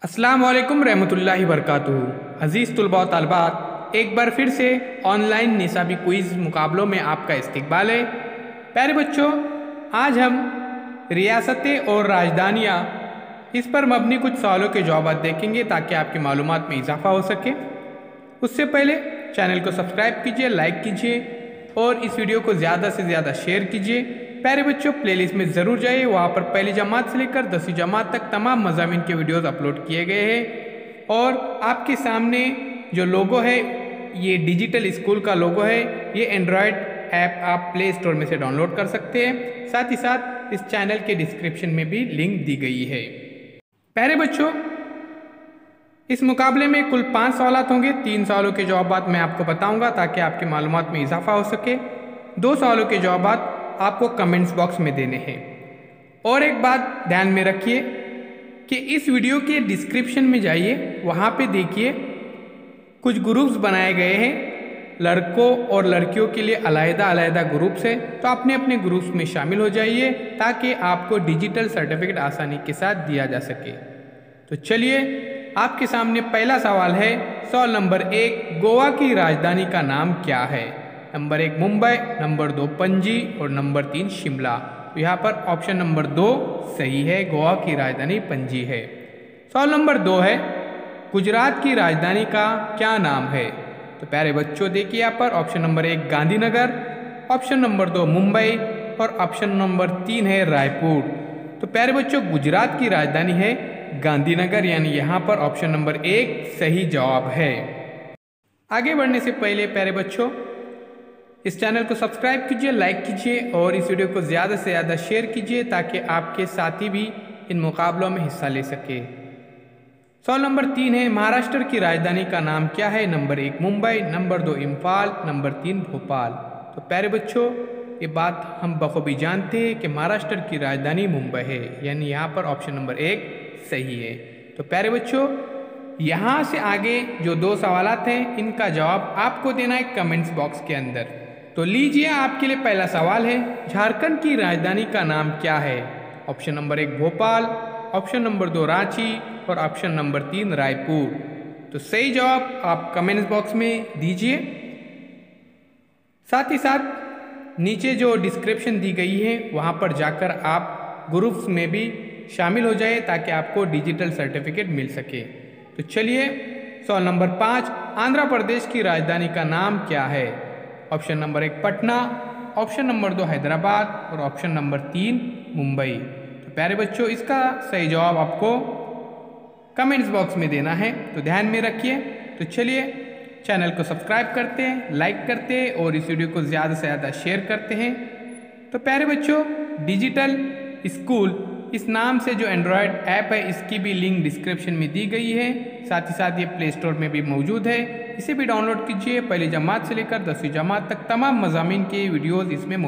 अस्सलाम वालेकुम रहमतुल्लाहि बरकातुहू। अज़ीज़ तुलबा व तालिबात, एक बार फिर से ऑनलाइन निसाबी क्विज़ मुकाबलों में आपका इस्तकबाल है। प्यारे बच्चों, आज हम रियासतें और राजधानियाँ इस पर मबनी कुछ सवालों के जवाब देखेंगे ताकि आपकी मालूमात में इजाफा हो सके। उससे पहले चैनल को सब्सक्राइब कीजिए, लाइक कीजिए और इस वीडियो को ज़्यादा से ज़्यादा शेयर कीजिए। प्यारे बच्चों, प्लेलिस्ट में ज़रूर जाइए, वहाँ पर पहली जमात से लेकर 10वीं जमात तक तमाम मज़ामीन के वीडियोस अपलोड किए गए हैं। और आपके सामने जो लोगो है, ये डिजिटल स्कूल का लोगो है। ये एंड्रॉयड ऐप आप प्ले स्टोर में से डाउनलोड कर सकते हैं। साथ ही साथ इस चैनल के डिस्क्रिप्शन में भी लिंक दी गई है। प्यारे बच्चों, इस मुकाबले में कुल 5 सवालात होंगे। 3 सवालों के जवाब मैं आपको बताऊंगा ताकि आपकी मालूमात में इजाफा हो सके। 2 सवालों के जवाब आपको कमेंट्स बॉक्स में देने हैं। और एक बात ध्यान में रखिए कि इस वीडियो के डिस्क्रिप्शन में जाइए, वहाँ पे देखिए कुछ ग्रुप्स बनाए गए हैं लड़कों और लड़कियों के लिए अलग-अलग ग्रुप्स हैं। तो अपने अपने ग्रुप्स में शामिल हो जाइए ताकि आपको डिजिटल सर्टिफिकेट आसानी के साथ दिया जा सके। तो चलिए, आपके सामने पहला सवाल है। सवाल नंबर 1, गोवा की राजधानी का नाम क्या है? नंबर 1 मुंबई, नंबर 2 पणजी और नंबर 3 शिमला। तो यहाँ पर ऑप्शन नंबर 2 सही है, गोवा की राजधानी पणजी है। सवाल नंबर 2 है, गुजरात की राजधानी का क्या नाम है? तो प्यारे बच्चों देखिए यहाँ पर option number 1 Gandhinagar, option number 2 Mumbai और ऑप्शन नंबर 3 है रायपुर। तो प्यारे बच्चों, गुजरात की राजधानी है गांधीनगर, यानी यहाँ पर ऑप्शन नंबर 1 सही जवाब है। आगे बढ़ने से पहले प्यारे बच्चों, इस चैनल को सब्सक्राइब कीजिए, लाइक कीजिए और इस वीडियो को ज़्यादा से ज़्यादा शेयर कीजिए ताकि आपके साथी भी इन मुकाबलों में हिस्सा ले सके। सवाल नंबर 3 है, महाराष्ट्र की राजधानी का नाम क्या है? Number 1 Mumbai, number 2 Imphal, number 3 Bhopal. तो प्यारे बच्चों, ये बात हम बखूबी जानते हैं कि महाराष्ट्र की राजधानी मुंबई है, यानी यहाँ पर ऑप्शन नंबर 1 सही है। तो प्यारे बच्चों, यहाँ से आगे जो 2 सवालात हैं, इनका जवाब आपको देना है कमेंट्स बॉक्स के अंदर। तो लीजिए, आपके लिए पहला सवाल है, झारखंड की राजधानी का नाम क्या है? Option number 1 Bhopal, option number 2 Ranchi और ऑप्शन नंबर 3 रायपुर। तो सही जवाब आप कमेंट्स बॉक्स में दीजिए। साथ ही साथ नीचे जो डिस्क्रिप्शन दी गई है, वहाँ पर जाकर आप ग्रुप्स में भी शामिल हो जाए ताकि आपको डिजिटल सर्टिफिकेट मिल सके। तो चलिए, सवाल नंबर 5, आंध्र प्रदेश की राजधानी का नाम क्या है? Option number 1 Patna, option number 2 Hyderabad और ऑप्शन नंबर 3 मुंबई। तो प्यारे बच्चों, इसका सही जवाब आपको कमेंट्स बॉक्स में देना है, तो ध्यान में रखिए। तो चलिए, चैनल को सब्सक्राइब करते हैं, लाइक करते हैं और इस वीडियो को ज़्यादा से ज़्यादा शेयर करते हैं। तो प्यारे बच्चों, डिजिटल स्कूल इस नाम से जो एंड्रॉयड ऐप है, इसकी भी लिंक डिस्क्रिप्शन में दी गई है। साथ ही साथ ये प्ले स्टोर में भी मौजूद है, इसे भी डाउनलोड कीजिए। पहली जमात से लेकर 10वीं जमात तक तमाम मज़ामीन के वीडियोज़ इसमें मौजूद